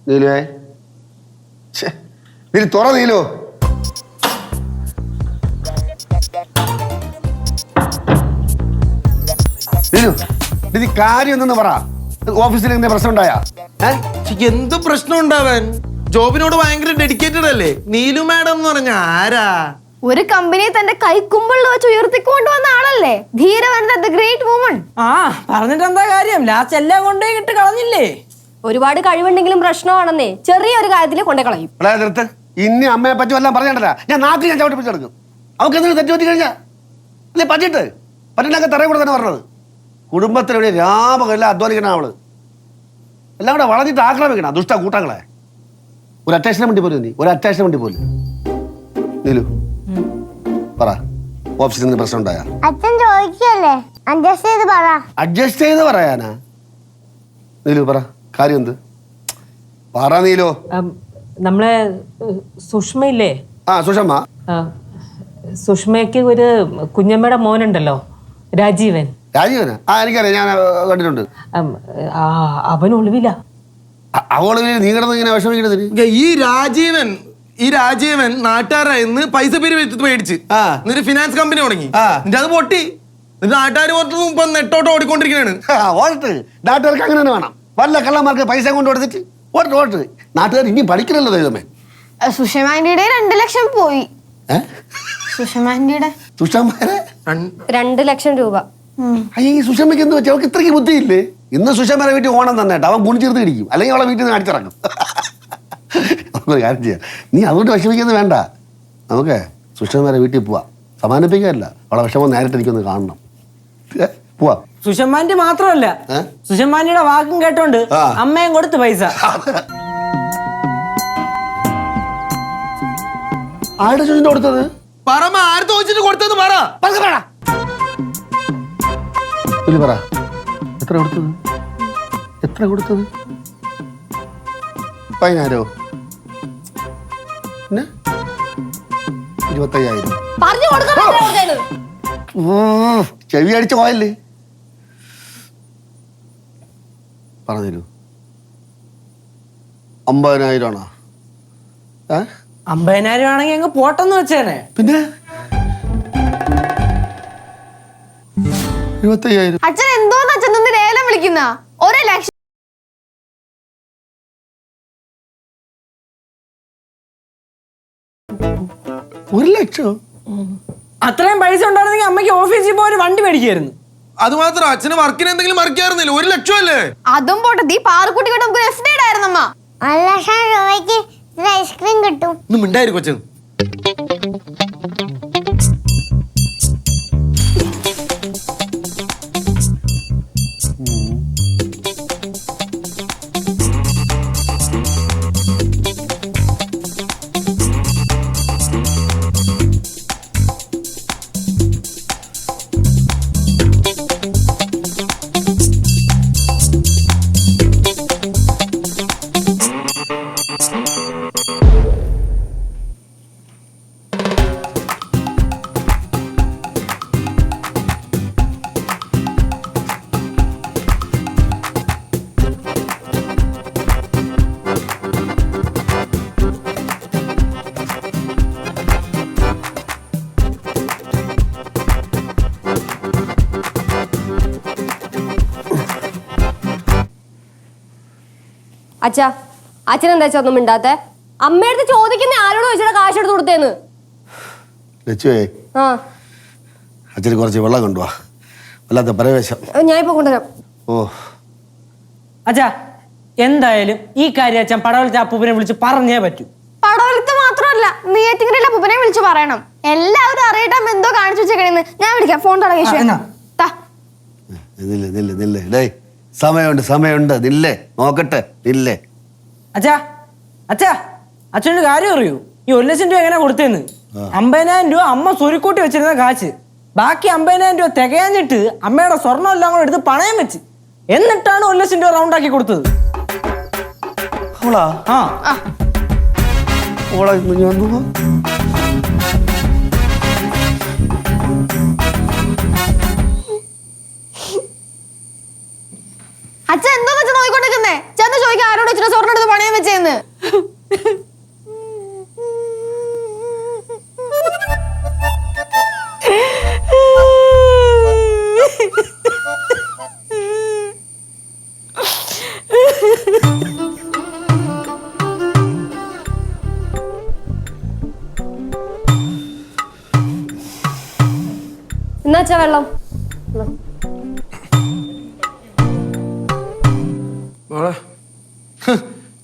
നീലുവേ നീ തുറ നീലു. നീലു നീ കാര്യം എന്തെന്ന് പറ. ഓഫീസിൽ എന്തെങ്കിലും പ്രശ്നം ഉണ്ടായാ? എന്ത് പ്രശ്നം ഉണ്ടാവാൻ? ജോബിനോട് ഭയങ്കര ഡെഡിക്കേറ്റഡ് അല്ലേ നീലു മാഡം എന്ന് പറഞ്ഞ ആരാ? ഒരു കമ്പനിയെ തന്റെ കൈക്കുമ്പിളിൽ വെച്ച് ഉയർത്തിക്കൊണ്ടുവന്ന ആളല്ലേ ധീരവനിത, ദ ഗ്രേറ്റ് വുമൺ. പറഞ്ഞിട്ട് എന്താ കാര്യം? ലാസ്റ്റ് എല്ലാം കൊണ്ടേ ഇട്ട് കളഞ്ഞില്ലേ? ഒരുപാട് കഴിവുണ്ടെങ്കിലും പ്രശ്നമാണെന്നേ, ചെറിയൊരു കാര്യത്തിൽ കൊണ്ടേ കളയും. നിർത്ത്. ഇനി അമ്മയെ പറ്റി വല്ലതും പറഞ്ഞിട്ടല്ല ഞാൻ നാട്ടിൽ ഞാൻ ചവിട്ടി പിടിച്ചെടുക്കും. അവർക്ക് എന്തെങ്കിലും തെറ്റ് പറ്റി കഴിഞ്ഞാ അല്ലേ പറ്റിട്ടൊക്കെ തറയെ കൂടെ തന്നെ പറഞ്ഞത്. കുടുംബത്തിലെവിടെ രാമകല്ല അധ്വാനിക്കണം അവള്. എല്ലാം കൂടെ വളഞ്ഞിട്ട് ആക്രമിക്കണം ദുഷ്ട കൂട്ടങ്ങളെ. ഒരു അറ്റേഷനെ വേണ്ടി പോലും നീ ഒരു അറ്റേഷനെ വേണ്ടി പോലും. നീലു പറ, ഓഫീസിൽ നിന്ന് പ്രശ്നം ഉണ്ടായാ? അച്ഛൻ ചോദിക്കല്ലേ, അഡ്ജസ്റ്റ് ചെയ്ത് പറയാനാ? നീലു പറ, കാര്യം എന്ത്? പറ നീലു. നമ്മളെ സുഷ്മയില്ലേ? സുഷമ്മ. സുഷ്മയ്ക്ക് ഒരു കുഞ്ഞമ്മയുടെ മോനുണ്ടല്ലോ, രാജീവൻ. രാജീവനാ? എനിക്കറിയാം, ഞാൻ കണ്ടിട്ടുണ്ട്. അവൻ ഒളിവില്ല. അവള് നീ കിടന്ന് ഇങ്ങനെ വിഷമിക്കുന്നത്. ഈ രാജീവൻ നാട്ടുകാരായിന്ന് പൈസ പേര് വെച്ചിട്ട് മേടിച്ച് എന്നിട്ട് ഫിനാൻസ് കമ്പനി തുടങ്ങി. എന്നിട്ട് അത് പൊട്ടി. എന്നിട്ട് നാട്ടുകാർ ഇപ്പൊ നെട്ടോട്ട് ഓടിക്കൊണ്ടിരിക്കുകയാണ്. ഓട്ട് നാട്ടുകാർക്ക് അങ്ങനെ തന്നെ വേണം. വല്ല കള്ളന്മാർക്ക് പൈസ കൊണ്ട് കൊടുത്തിട്ട് ഓട്ട് നാട്ടുകാർ ഇനി പഠിക്കണല്ലോ ദൈവമേ. സുഷമാൻഡിയുടെ 2 ലക്ഷം പോയി. സുഷമാൻഡിയുടെ 2 ലക്ഷം രൂപ. ഈ സുഷമ്മയ്ക്ക് എന്ത് വെച്ചാൽ അവൾക്ക് ഇത്രയ്ക്ക് ബുദ്ധിയില്ലേ? ഇന്ന് സുഷമ്മയുടെ വീട്ടിൽ ഓണം തന്നെ കേട്ടോ, അവൻ കുണിച്ചെടുത്ത് ഇടിക്കും, അല്ലെങ്കിൽ അവളെ വീട്ടിൽ നിന്ന് അടിച്ചിറങ്ങും. നമുക്കൊരു കാര്യം ചെയ്യാം, നീ അതുകൊണ്ട് വിഷമിക്കുന്നത് വേണ്ട. നമുക്ക് സുഷമ്മയുടെ വീട്ടിൽ പോവാം, സമാനിപ്പിക്കാനല്ല, അവളെ വിഷമം നേരിട്ട് എനിക്കൊന്ന് കാണണം. പോവാ. സുഷമ്മാന്റെ മാത്രമല്ല, സുഷമ്മാനിയുടെ വാക്കും കേട്ടോണ്ട് അമ്മയും കൊടുത്ത് പൈസ. ആരുടെ ചോദിച്ചു കൊടുത്തത്? പറ, ആര് ചോദിച്ചിട്ട് കൊടുത്തത്? പറ. പറ, എത്ര കൊടുത്തത്? എത്ര കൊടുത്തത്? 10,000? 25,000? ചെവി അടിച്ച് പോയല്ലേ? പറഞ്ഞു 50,000 ആണോ? 50,000 ആണെങ്കിൽ അങ്ങ് പോട്ടെന്ന് വെച്ചേനെ. പിന്നെ 25,000. അച്ഛൻ എന്തോന്ന് അച്ഛൻ നിന്ന് ലേലം വിളിക്കുന്ന? 1 ലക്ഷം. അത്രയും പൈസ ഉണ്ടായിരുന്നെങ്കിൽ അമ്മയ്ക്ക് ഓഫീസിൽ പോയി ഒരു വണ്ടി മേടിക്കായിരുന്നു. അത് മാത്രം, അച്ഛന് വർക്കിന് എന്തെങ്കിലും മറിക്കായിരുന്നില്ല. 1 ലക്ഷം അല്ലേ? അതും പോട്ടെ, ഈ പാറക്കുട്ടി കൊണ്ട് നമുക്ക് എഫ് ഡി ആയിരുന്നമ്മ. 1 ലക്ഷം രൂപയ്ക്ക് ഐസ്ക്രീം കിട്ടും. ഒന്നും മിണ്ടായിരിക്കും അച്ഛൻ. അച്ഛാ, അച്ഛൻ എന്താ ഒന്നും മിണ്ടാത്തെ? അമ്മയടുത്ത് ചോദിക്കുന്ന ആരോട് ചോദിച്ചാൽ കാശ് എടുത്ത് കൊടുത്തേന്ന്. അച്ഛന് കുറച്ച് വെള്ളം കൊണ്ടുവാ, വല്ലാത്ത പരവേശം. ഞാൻ ഇപ്പൊ കൊണ്ടുവരാം. അച്ഛാ, എന്തായാലും ഈ കാര്യം അച്ഛൻ പടവലത്തെ അപ്പൂപ്പനെ വിളിച്ച് പറഞ്ഞേ പറ്റൂ. പടവലത്ത് മാത്രമല്ല, നെയ്യാറ്റിൻകരയിലെ അപ്പൂപ്പനെ വിളിച്ച് പറയണം. എല്ലാവരും അറിയട്ടെ എന്തോ കാണിച്ചു വെച്ചേക്കണെന്ന്. ഞാൻ വിളിക്കാം, ഫോൺ തുടങ്ങി. സമയമുണ്ട്, നില്ലേ നോക്കട്ടെ, നില്ലേ. അച്ഛാ, അച്ഛനൊരു കാര്യം അറിയൂ? ഈ 1 ലക്ഷം രൂപ എങ്ങനെ കൊടുത്തേന്ന്? 50,000 രൂപ അമ്മ സ്വരുക്കൂട്ടി വെച്ചിരുന്ന കാശ്, ബാക്കി 50,000 രൂപ തികയാഞ്ഞിട്ട് അമ്മയുടെ സ്വർണ്ണം എല്ലാം കൂടെ എടുത്ത് പണയം വെച്ച്, എന്നിട്ടാണ് 1 ലക്ഷം രൂപ റൗണ്ട് ആക്കി കൊടുത്തത്. അച്ഛൻ എന്തോന്ന് വെച്ചാൽ നോക്കിക്കൊണ്ടിരിക്കുന്നേ? ചെന്ന് ചോദിക്കാൻ ആരോട് വെച്ചിട്ട് സ്വർണ്ണം എടുത്ത് പണയം വെച്ചേന്ന്. അച്ഛ വെള്ളം.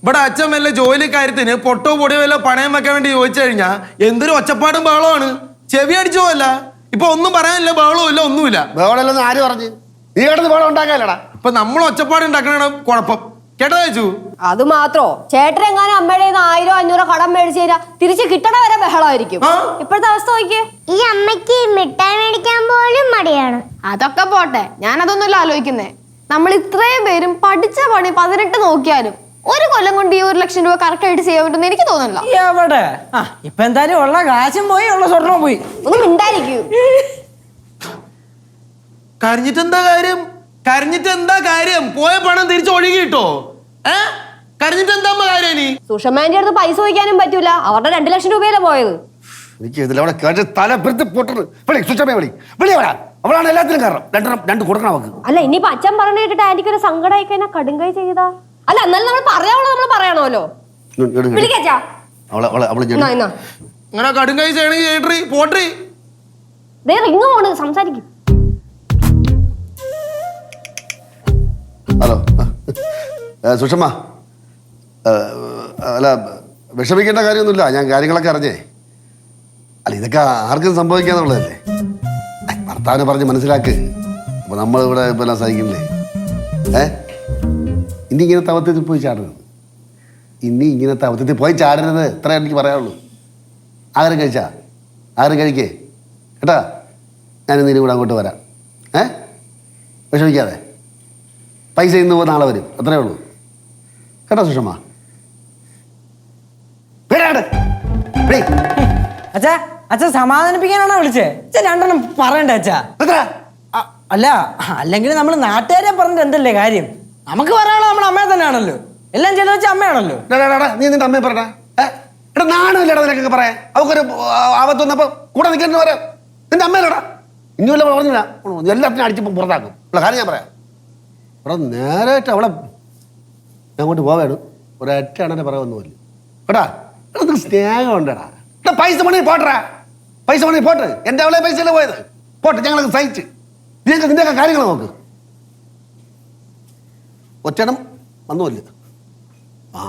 ഇവിടെ അച്ഛൻ വല്ല ജോലി കാര്യത്തിന് പൊട്ടോ പൊടിയോ വല്ല പണയം വെക്കാൻ വേണ്ടി ചോദിച്ചു കഴിഞ്ഞാ എന്തൊരു ഒച്ചപ്പാടും ബഹളമാണ്. ചെവി അടിച്ചു പോവല്ല. ഇപ്പൊ ഒന്നും പറയാനില്ല, ബഹളവും ഇല്ല, ഒന്നുമില്ല. ബഹളമല്ലെന്ന് ആര് പറഞ്ഞു? നീ കിടന്ന് ബഹളം ഉണ്ടാക്കാനല്ലടാ. ഇപ്പൊ നമ്മൾ ഒച്ചപ്പാട് ഉണ്ടാക്കണ കുഴപ്പം. കേട്ടോ ചേച്ചു? അത് മാത്രോ, ചേട്ടനെങ്ങാനും അമ്മയുടെ 1000-500 കടം മേടിച്ചു തരാ തിരിച്ച് കിട്ടണ വരെ ബഹളമായിരിക്കും. ഇപ്പോഴത്തെ അവസ്ഥ നോക്കിയേ. ഈ അമ്മയ്ക്ക് മിഠായി മേടിക്കാൻ പോലും മടിയാണ്. അതൊക്കെ പോട്ടെ, ഞാനതൊന്നുമല്ല ആലോചിക്കുന്നേ. നമ്മൾ ഇത്രയും പേരും പഠിച്ച പണി 18 നോക്കിയാലും 1 കൊല്ലം കൊണ്ട് ഈ 1 ലക്ഷം രൂപ കറക്റ്റ് ആയിട്ട് ചെയ്യാൻ പറ്റുമെന്ന് എനിക്ക് തോന്നുന്നില്ല. എവിടെ ഇപ്പൊ എന്തായാലും ഉള്ള കാശും പോയി, ഉള്ള സ്വർണവും പോയി. ഒന്ന് മിണ്ടായിരിക്കൂ. കരഞ്ഞിട്ടെന്താ കാര്യം? കരഞ്ഞിട്ടെന്താ കാര്യം? പോയ പണം തിരിച്ച് ഒഴുകി കിട്ടോ? കരഞ്ഞിട്ടെന്താ കാര്യം? ഇനി സുഷമാന്റെ അടുത്ത് പൈസ ചോദിക്കാനും പറ്റൂല. അവരുടെ 2 ലക്ഷം രൂപയല്ലേ പോയത്. എനിക്ക് ഇതിൽ അവിടെ കേട്ട് തല പെരുത്ത് പൊട്ടത്. വിളി സുഷമേ, വിളി അവിടെ. അവളാണ് എല്ലാത്തിനും കാരണം. 2 കൊടുക്കണം അവക്ക്. അല്ല, ഇനിയിപ്പൊ അച്ഛൻ പറഞ്ഞു കേട്ടിട്ട് ആന്റിക്ക് ഒരു സങ്കടമായി കഴിഞ്ഞാൽ കടുങ്കൈ ചെയ്താ? അല്ല, എന്നാലും നമ്മൾ പറയാനുള്ളത് നമ്മൾ പറയണമല്ലോ. വിളിക്കാച്ചാ അങ്ങനെ കടുങ്കൈ ചെയ്യണമെങ്കിൽ ചെയ്യട്രി, പോട്രി. റിങ് പോണ്, സംസാരിക്കും. ഹലോ സുഷമ, അല്ല വിഷമിക്കേണ്ട കാര്യമൊന്നുമില്ല. ഞാൻ കാര്യങ്ങളൊക്കെ അറിഞ്ഞേ. അല്ല, ഇതൊക്കെ ആർക്കും സംഭവിക്കാന്നുള്ളതല്ലേ. ഭർത്താവിനെ പറഞ്ഞ് മനസ്സിലാക്ക്. അപ്പൊ നമ്മൾ ഇവിടെ ഇപ്പം സഹിക്കില്ലേ? ഇനി ഇങ്ങനത്തെ അവസ്ഥത്തിൽ പോയി ചാടരുത്. ഇത്ര എനിക്ക് പറയാനുള്ളൂ. ആഹാരം കഴിച്ചാ? ആഹാരം കഴിക്കേ കേട്ടാ. ഞാനിന്ന് ഇനി കൂടെ അങ്ങോട്ട് വരാം. വിഷമിക്കാതെ. പൈസ ഇന്ന് നാളെ വരും, അത്രേ ഉള്ളൂ. കേട്ടോ സുഷമ? അച്ഛാ, അച്ഛൻ സമാധാനിപ്പിക്കാനാണോ വിളിച്ചേ? അച്ഛൻ 2 പറയണ്ടേ അച്ഛാ? അല്ല, അല്ലെങ്കിൽ നമ്മൾ നാട്ടുകാരെ പറഞ്ഞിട്ട് എന്തല്ലേ കാര്യം? നമുക്ക് പറയാനുള്ളത് നമ്മുടെ അമ്മയെ തന്നെയാണല്ലോ. എല്ലാം ചെയ്തു വെച്ച അമ്മയാണല്ലോ. നീ നിന്റെ അമ്മയെ പറഞ്ഞ നാണമില്ലടാ നിനക്കൊക്കെ പറയാൻ. അവക്കൊരു ആപത്ത് വന്നപ്പോ കൂടെ നിൽക്കാൻ പറയാം. നിന്റെ അമ്മയിലടാ. ഇനിയല്ല പറഞ്ഞില്ല, എല്ലാത്തിനും അടിച്ചിപ്പം പുറത്താക്കും. ഉള്ള കാര്യം ഞാൻ പറയാം. അവിടെ നേരായിട്ട് അവളെ ഞാൻ അങ്ങോട്ട് പോവാണ്. ഒരൊറ്റ അണ്ണനെ പറയാമെന്ന് പോലും കേട്ടാ. നിനക്ക് സ്നേഹം ഉണ്ടടാ. പൈസ മണി പോട്ടറാ, പൈസ മണി പോട്ട്. എൻ്റെ അവളെ പൈസയല്ലേ പോയത്. പോട്ടെ, ഞങ്ങളൊക്കെ സഹിച്ച്. നിന്റെയൊക്കെ കാര്യങ്ങൾ നോക്ക്. ഒറ്റണം വന്നുമല്ലേ? ആ